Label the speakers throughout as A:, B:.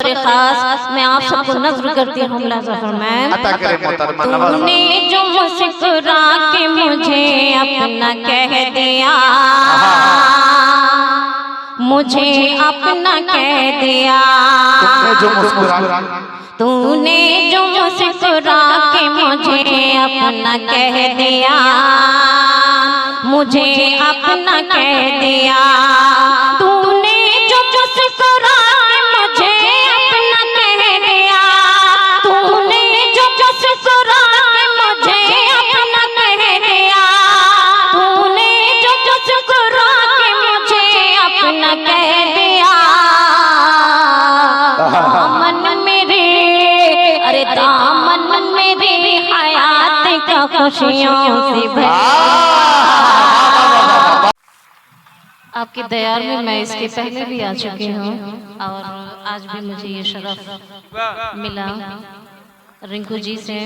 A: बतौर खास मैं आप सबको नज़्र करती हूँ। तूने जो मुस्कुरा के मुझे अपना कह दिया, मुझे अपना कह दिया। तूने जो मुस्कुरा के मुझे अपना कह दिया, मुझे अपना कह दिया। तूने जो मुस्कुरा के मुझे अपना कह दिया, तूने जो मुस्कुरा के मुझे अपना कह दिया, तूने जो मुस्कुरा के मुझे अपना कह दिया। दामन मेरे, अरे दामन मेरे हयात का खुशियों से भरा। आपकी दयार में मैं इसके पहले भी आ चुकी हूँ और आज भी मुझे ये शरफ मिला रिंकू जी से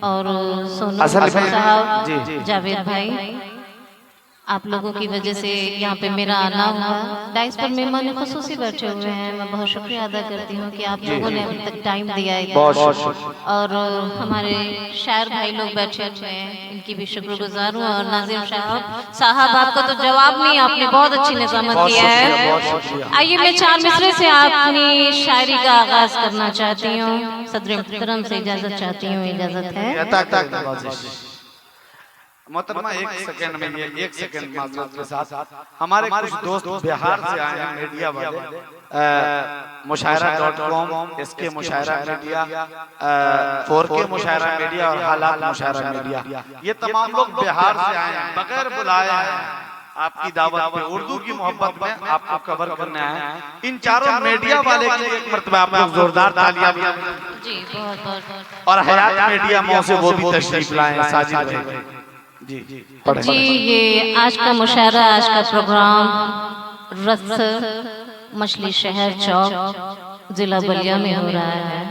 A: और सोनू साहब, जावेद भाई, आप लोगों की वजह से यहाँ पे मेरा आना हुआ। डाइस पर मेहमान खुसूसी बैठे हुए हैं, मैं बहुत शुक्रिया अदा करती हूँ कि आप लोगों ने अभी तक टाइम दिया है। और हमारे शायर भाई लोग बैठे हुए हैं, इनकी भी शुक्रगुजार हूँ। और नाजिम साहब आपका तो जवाब नहीं, आपने बहुत अच्छी निजामत किया है। आइए मैं 4 मिसरे से अपनी शायरी का आगाज करना चाहती हूँ। सदर मुहतरम से इजाजत चाहती हूँ, इजाजत है।
B: मोहतरमा एक सेकंड में, ये 1 सेकंड माजरत के साथ हमारे कुछ दोस्त बिहार से आए हैं, मीडिया वाले, मुशायरा.com, इसके मुशायरा मीडिया, 4K मुशायरा मीडिया और हालात मुशायरा मीडिया, ये तमाम लोग बिहार से आए हैं, बगैर बुलाए हैं आपकी दावत पे, उर्दू की मोहब्बत में आपको कवर करने आए हैं। इन चारों मीडिया वाले के लिए एक मर्तबा आप लोग जोरदार तालियां जी। बहुत और हयात मीडिया मौ से वो भी तशरीफ लाए हैं, साजिद भाई
A: जी। ये आज का मुशायरा, आज का प्रोग्राम रस मछली शहर चौक जिला बलिया में हो रहा है।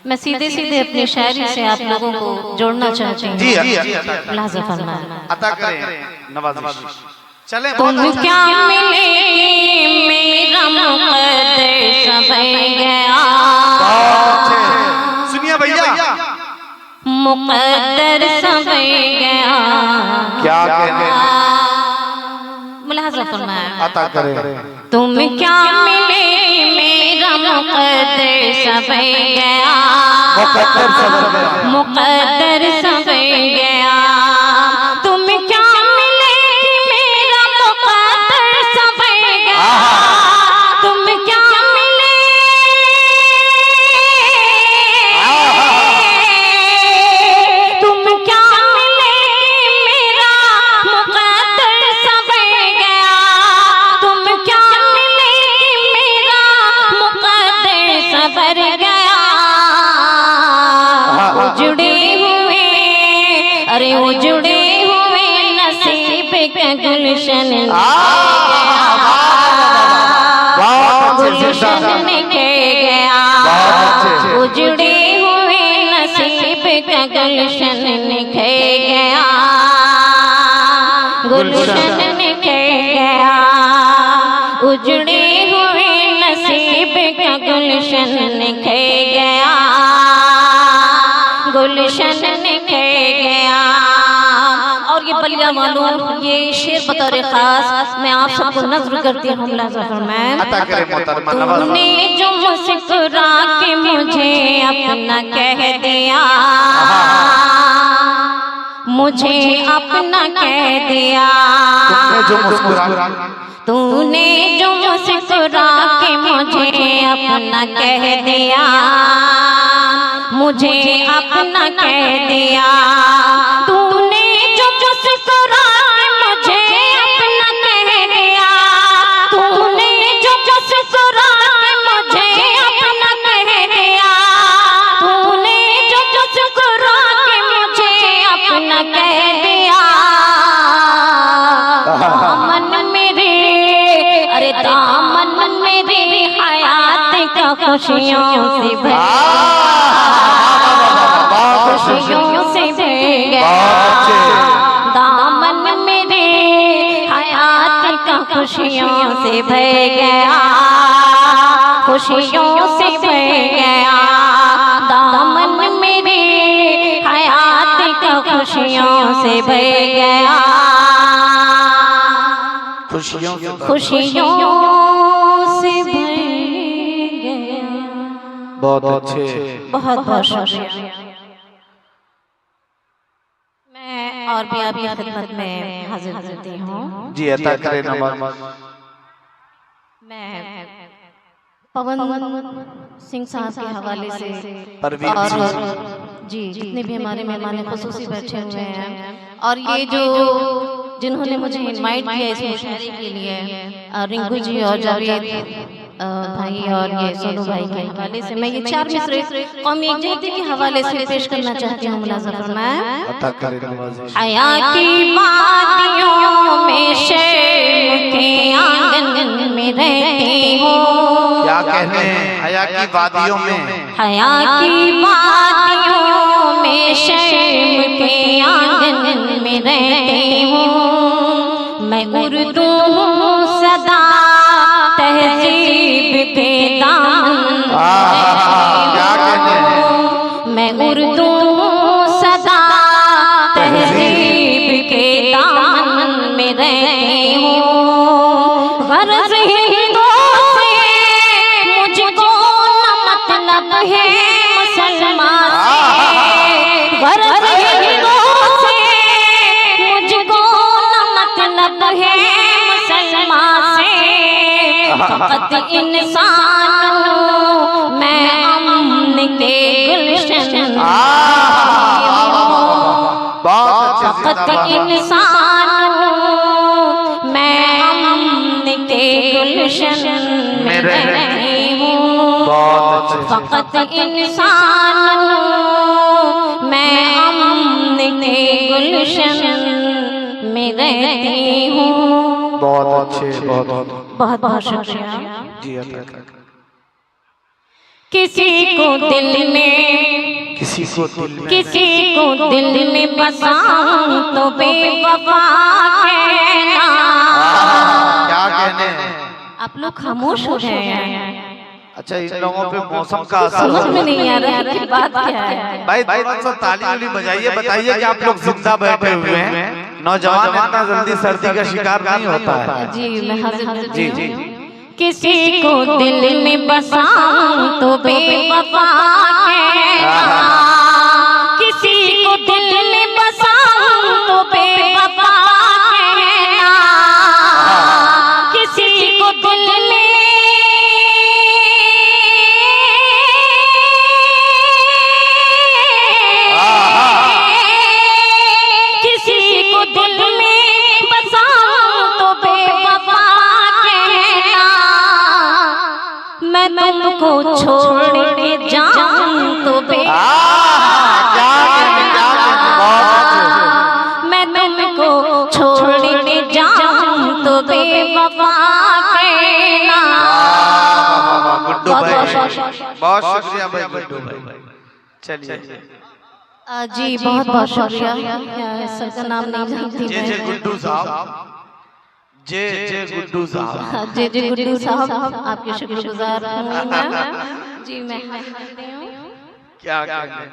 A: मैं सीधे सीधे अपनी शायरी से आप लोगों को जोड़ना चाहती हूँ। लाज़ा फरमाएं,
B: अता करें, नवाज़िश। चले
A: तुम क्या मिले मेरा मुक़द्दर सब गया।
B: सुनिए भैया,
A: मुक़द्दर सब गया।
B: क्या कहने,
A: मुलाज़ा फरमाएं,
B: अता करें।
A: तुम क्या मिले मेरा मुक़द्दर सब गया, मुक़द्दर सब गया। तुम क्या मिले मेरा मुक़द्दर सब गया। तुम क्या मिले, तुम क्या मिले मेरा मुक़द्दर सब गया। तुम क्या मिले मेरा मुक़द्दर सबर गया। उजड़े हुए, अरे उजड़े हुए नसीब के गुलशन, गुलशन निखे गया। उजड़े हुए नसीब का गुलशन निखे गया, गुलशन निखे गया। उजड़े हुए नसीब का गुलशन निखे गया, गुलशन निखे गया। और ये बलिया मालूम, ये शेर बतौर खास मैं आप सबको नज़्र करती हूँ। तूने जो मुस्कुरा के मुझे अपना कह दिया, मुझे अपना कह दिया। तूने जो मुस्कुरा के मुझे अपना कह दिया, मुझे अपना कह दिया। तूने जो मुस्कुरा के मुझे अपना कह दिया, तूने जो मुस्कुरा के मुझे अपना कह दिया। तूने जो मुस्कुरा के मुझे अपना कह दिया। दामन मेरे, अरे दामन मेरे हयात का खुशियों से भरा, खुशियों से भर गया। दामन मेरे हयात का खुशियों से भर गया, खुशियों से भर से भर गया,
B: खुशियों से
A: खुशियों से भर गया।
B: बहुत अच्छे,
A: बहुत बहुत शुक्रिया। मैं और भी आपकी खिदमत में हाजिर करती हूँ।
B: जी अता करें नवाज।
A: मैं पवन सिंह साहब के हवाले से
B: परवीन
A: और
B: सिंह
A: जी जितने भी हमारे मेहमान खुसूसी बैठे हुए हैं और ये जो जिन्होंने मुझे इनवाइट किया इस मुशायरे के लिए, रिंकू जी और जावेद भाई और ये सोनू भाई के हवाले से मैं ये 4 मिसरे कौमी एकजुटता के हवाले से पेश करना चाहती हूँ। मुलाज़ा फरमाएं।
B: अता करें नवाज।
A: हया की वादियों में शर्म के आंगन में रहती हूँ।
B: क्या कहने हैं हया की वादियों में,
A: हया की वादियों में शर्म के आंगन में रहती हूँ। मैं उर्दू हूँ सदा तहजीब के दामन,
B: क्या कहने हैं,
A: मैं उर्दू हूँ सदा तहजीब के दामन में रहती हूँ। गरज हिंदों से मुझको न मतलब है मुसलमान से, गरज हिंदों से मुझको न मतलब है मुसलमान से। फकत इंसान हूँ मैं अमन के गुलशन, फकत इंसान हूँ मैं अमन के गुलशन में रहती हूँ। फकत इंसान हूँ मैं अमन के गुलशन में रहती हूँ।
B: बहुत अच्छे, बहुत
A: बहुत बहुत शुक्रिया।
B: जी अता करें।
A: किसी को दिल में,
B: किसी को दिल में,
A: किसी को दिल में बसाऊं तो बेवफा कहना।
B: क्या कहने हैं,
A: आप लोग खामोश हो गए हैं।
B: अच्छा इन लोगों पे मौसम का असर
A: समझ
B: हो
A: में नहीं आ रहा है कि बात क्या है।
B: भाई थोड़ा सा ताली वाली बजाइए, बताइए कि आप लोग जिंदा बैठे हुए हैं। नौजवान इतना जल्दी सर्दी का शिकार नहीं होता है।
A: जी मैं हाजिर
B: जी जी
A: किसी को दिल में बसाऊं तो बेवफा कहना, किसी को दिल में बसाऊं तो बेवफा कहना, किसी को दिल में किसी को दिल में बसाऊं तो बेवफा कहना। मैं तुमको छोड़ के जाऊं तो मैं तुमको छोड़ के जाऊं तो बेवफा कहना।
B: गुड्डू भाई बहुत शुक्रिया भाई, गुड्डू भाई चलिए।
A: जी बहुत बहुत शुक्रिया। सर का नाम नहीं जानती
B: जे जे गुड्डू साहब, जे जे गुड्डू साहब,
A: जी जी गुड्डू साहब आपके शुक्रगुजार हूँ मैं। जी मैं
B: क्या कहने,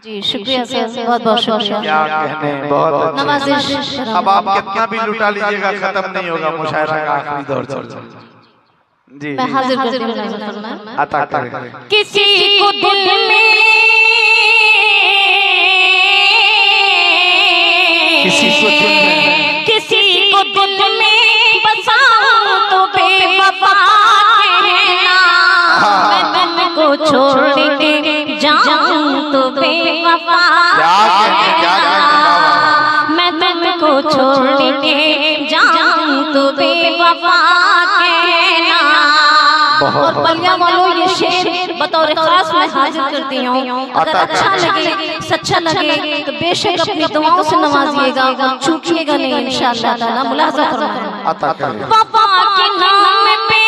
A: जी शुक्रिया सर, बहुत बहुत शुक्रिया।
B: क्या कहने, बहुत
A: नवाजिश
B: अब आप कितना भी लुटा लीजिएगा खत्म नहीं होगा मुशायरा का आखिरी दौर चल रहा है। जी
A: मैं हाजिर करती हूँ।
B: अता करें।
A: किसी को दिल में,
B: किसी को दिल में,
A: किसी को दिल में बसाऊं तो बेवफा कहना। मैं तुमको छोड़ के जाऊं तो बेवफा कहना। मैं तुमको छोड़ के जाऊं तो बेवफा कहना। और बलिया वालों ये शेर बतौर खास मैं हाजिर करती हूँ। अगर अच्छा लगे सच्चा लगे तो बेशक अपनी दुआओं से नवाजिएगा, चूकिएगा नहीं इंशाअल्लाह ताला। मुलाज़ा फरमाएं। वफा के नाम पे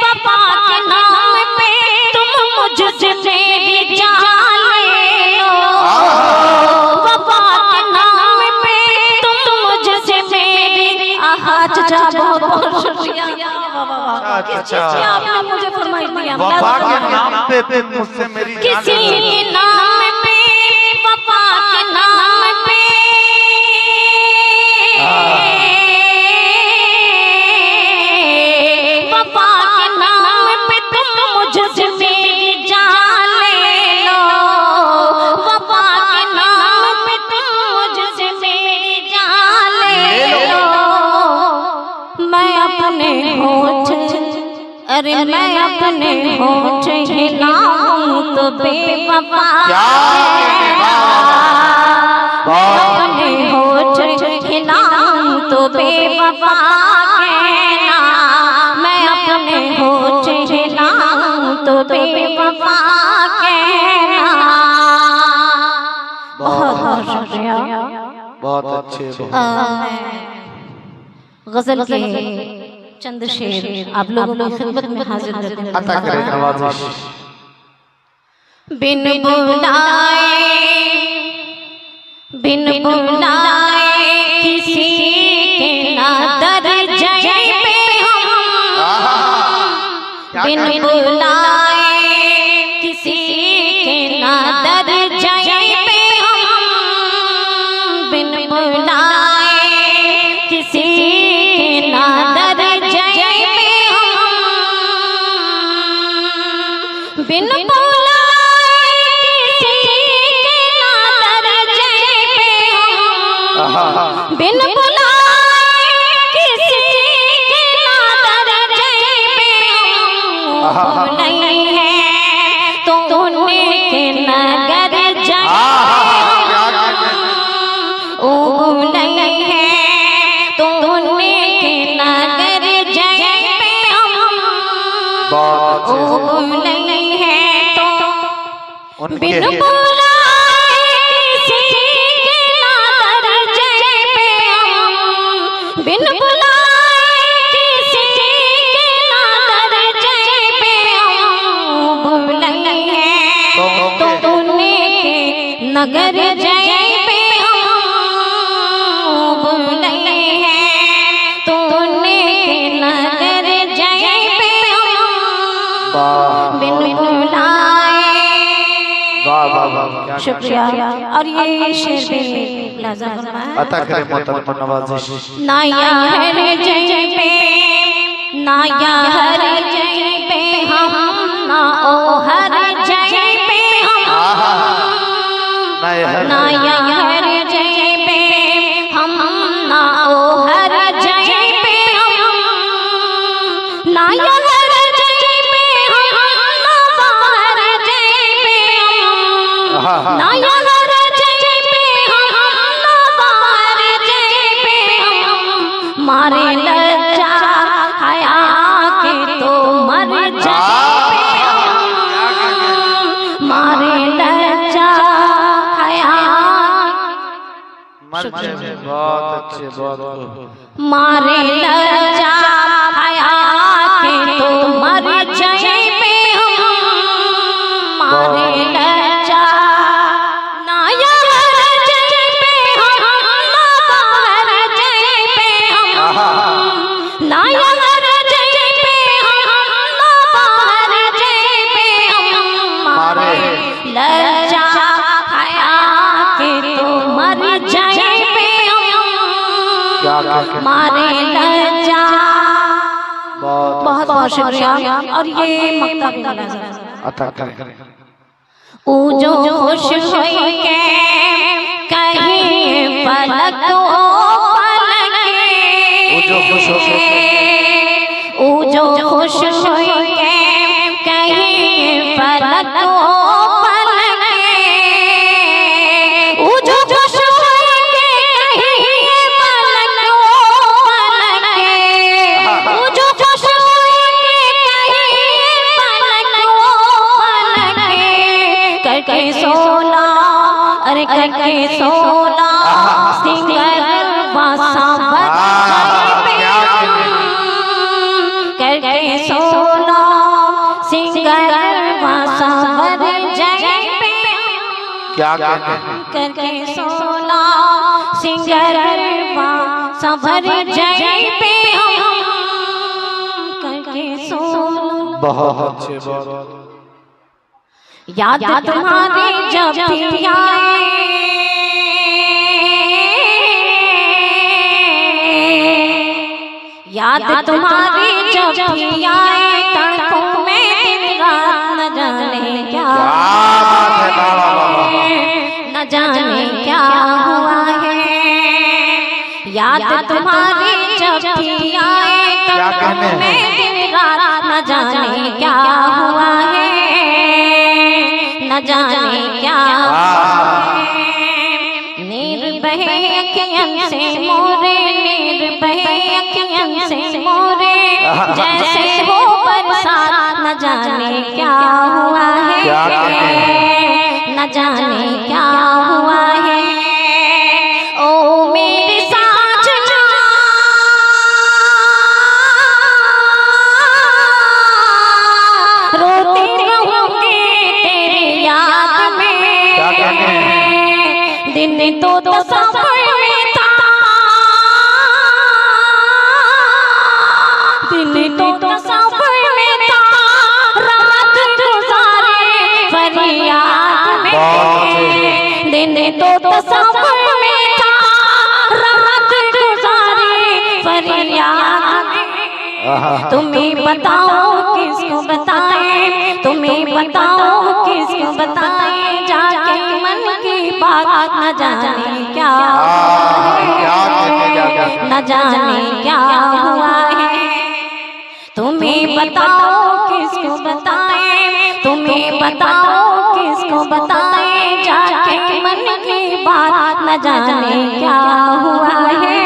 A: वफा के नाम पे तुम मुझसे मेरी जान ले लो। वफा के नाम पे तुम मुझसे मेरी अच्छा बहुत बहुत शुक्रिया।
B: अच्छा
A: आपने मुझे फरमाइश दिया
B: वफा के नाम पे तुम मुझसे मेरी
A: किसी के नाम पे, वफा के नाम पे वफा के नाम पे तुम मुझसे मेरी जान ले लो। वफा के नाम पे तुम मुझसे मेरी जान ले लो। मैं अपने होठ, अरे मैं अपने होठ हिलाऊं तो बेवफा अपने होठ हिलाऊं तो बेवफा कहना। मैं अपने होठ हिलाऊं तो बेवफा कहना। बहुत बहुत शुक्रिया।
B: बहुत अच्छे
A: गजल के चंद शेर आप लोगों की खिदमत में हाजिर करते हैं।
B: अता करें नवाजिश।
A: बिन बुलाए, बिन बुलाए किसी के ना दर जाए पे हम। बिन बुलाए किसी के ना दर जाए पे हम। बिन बुलाए किसी के ना दर जाए पे हम। बिन बिन बुलाए किसी के ना दरजे पे हम। नहीं है तो उनके नगर जाए। ओ नहीं है तो उनके नगर जाए पे हम। ओ नहीं है तो बिन बिन बुलाए किसी के ना दरजे पे हम। नहीं है तो उनके नगर जाए पे हम। नहीं है तो उनके नगर जाए पे हम। बिन बुलाए। शुक्रिया। और ये शेर भी लाजवाब फरमाया।
B: अता करें मोहतरम नवाजिश।
A: ना यार जय पे, ना यार जय पे हम, ना ओ हर जय पे हम। ना यार जय पे हम, ना ओ हर जय पे हम। ना यार जय पे हम, ना बाहर जय पे हम। ना यार मारे लज्जा हया के तो मर जाए। मारे लज्जा हया
B: मर जाए। बहुत अच्छे बहुत।
A: मारे लज्जा हया के तो मर जाए पे हम। मारे लज्जा ना यार जय पे हम, ना बाहर जय पे हम। ना यार जय पे हम, ना बाहर जय पे हम। मारे लज्जा हया के तो मर जाए पे हम। मारे लज्जा। बहुत बहुत शुक्रिया। और ये मक्ता भी मिला
B: अता करें।
A: ऊ जो खुश होई के कहीं पलक ओ पलक।
B: ऊ जो खुश हो,
A: ऊ जो खुश होई के कहीं पलक ओ पलक। ऊ जो खुश होई के कहीं पलक ओ पलक। ऊ जो खुश होई के कहीं पलक ओ पलक। करके सोना, अरे करके सोना सिंगर बासा करके सोना सिंगर बासा जय पे
B: क्या कहते हैं?
A: करके सोना सिंगर संभर जाए पे हम करके सो।
B: बहुत अच्छे, बहुत
A: याद तुम्हारी जब भी आए, याद तुम्हारी जब भी आए, तड़पों में दिन रात न जाने क्या, न जाने क्या हुआ है। याद तुम्हारी जब भी आए, तड़पों में दिन रात न जाने क्या हुआ है, न जाने क्या नीर बहे अखियन से मोरे, नीर बहे अखियन से मोरे, जैसे हो बरसात न जाने क्या हुआ है, न जाने क्या हुआ है। ओ मेरे साजना रोती रहूंगी तेरी याद में, दिन तो तस्वीर में था, दिन तो तस्वीर में था, रात गुजारे फरियाद में, दिन तो तस्वीर में था, रात गुजारे फरियाद में। तुम्हें बताओ किसको बताएं, तुम्हें बताओ किसको बताएं, जाके मन की बात न जाने क्या, न जाने क्या हुआ है। तुम्हें बताओ किसको बताएं, तुम्हें बताओ किसको बताएं, जाके मन की बात न जाने क्या हुआ है,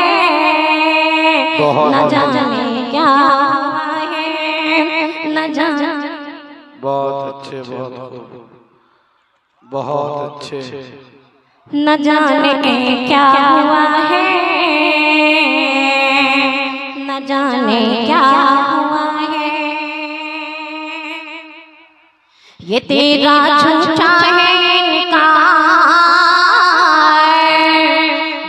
A: न जाने क्या हुआ है, न जाने।
B: बहुत अच्छे, बहुत अच्छे।
A: न जाने क्या हुआ है, न जाने क्या हुआ है। ये तेरा झूठा है इनकार,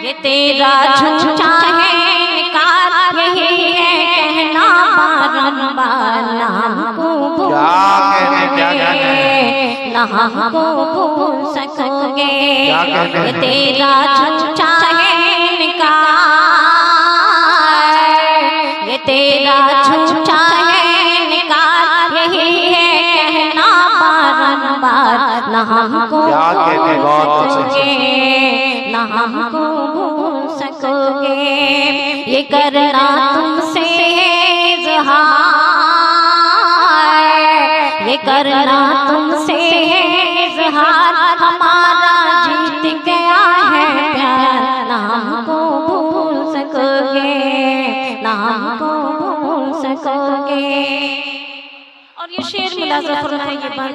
A: ये तेरा झूठा है इनकार, यही है कहना बारंबार, नाम को ना हमको भूल सकोगे। ये तेरा झूठा है इनकार, ये तेरा झूठा है इनकार, यही है कहना बारंबार, ना हमको भूल सकोगे, ना हमको भूल सकोगे। ये करना तुमसे इज़हार, ये करना तुमसे इज़हार, हमारा जीत गया है प्यार, ना हमको भूल सकोगे, ना हमको भूल सकोगे। और ये शेर मुलाज़ा फरमाए, ये बात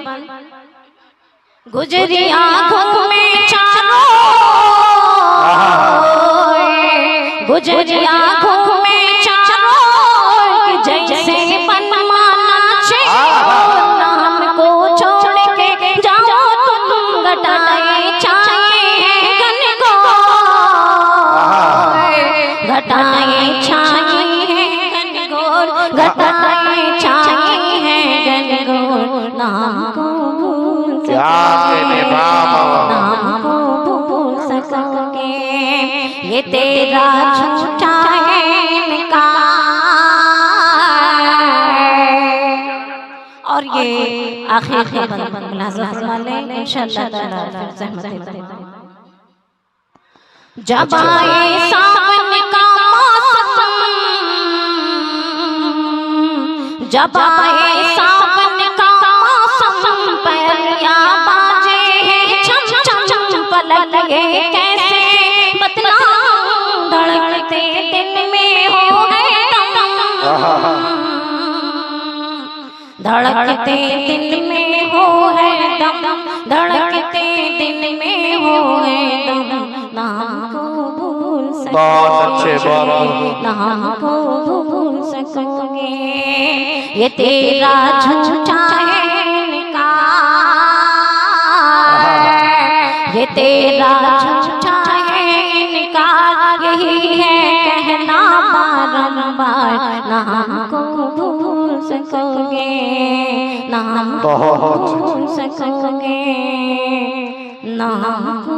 A: गुजरी आँखों में चारों, गुजरी आँखों में चारों, जैसे पनमा नाचे, नाम को छोड़ के जाओ तुम, घटाए छाए हैं घनघोर, घटाए छाए हैं घनघोर, घटाए छाए हैं घनघोर, नाम को भूल सकोगे, नाम को भूल सकोगे। ये तेरा झूठा है इनकार। और ये आखिर का मुलाज़ा फरमा लें इंशाअल्लाह ताला फिर ज़हमत है। जब आए सावन का मौसम, जब आए सावन का मौसम, पैरिया बाजे हैं छम छम, पलक ये कैसे बतलाऊं, धड़कते दिल में हो है दम, धड़कते दिल में हो है दम, धड़कते दिल में हो है दम, नाम को भूल सकोगे, नाम को भूल सकोगे। ये तेरा झूठा है इनकार, ये तेरा झूठा है इनकार, यही है कहना भूल सकोगे, ना हमको भूल सकोगे, ना हमको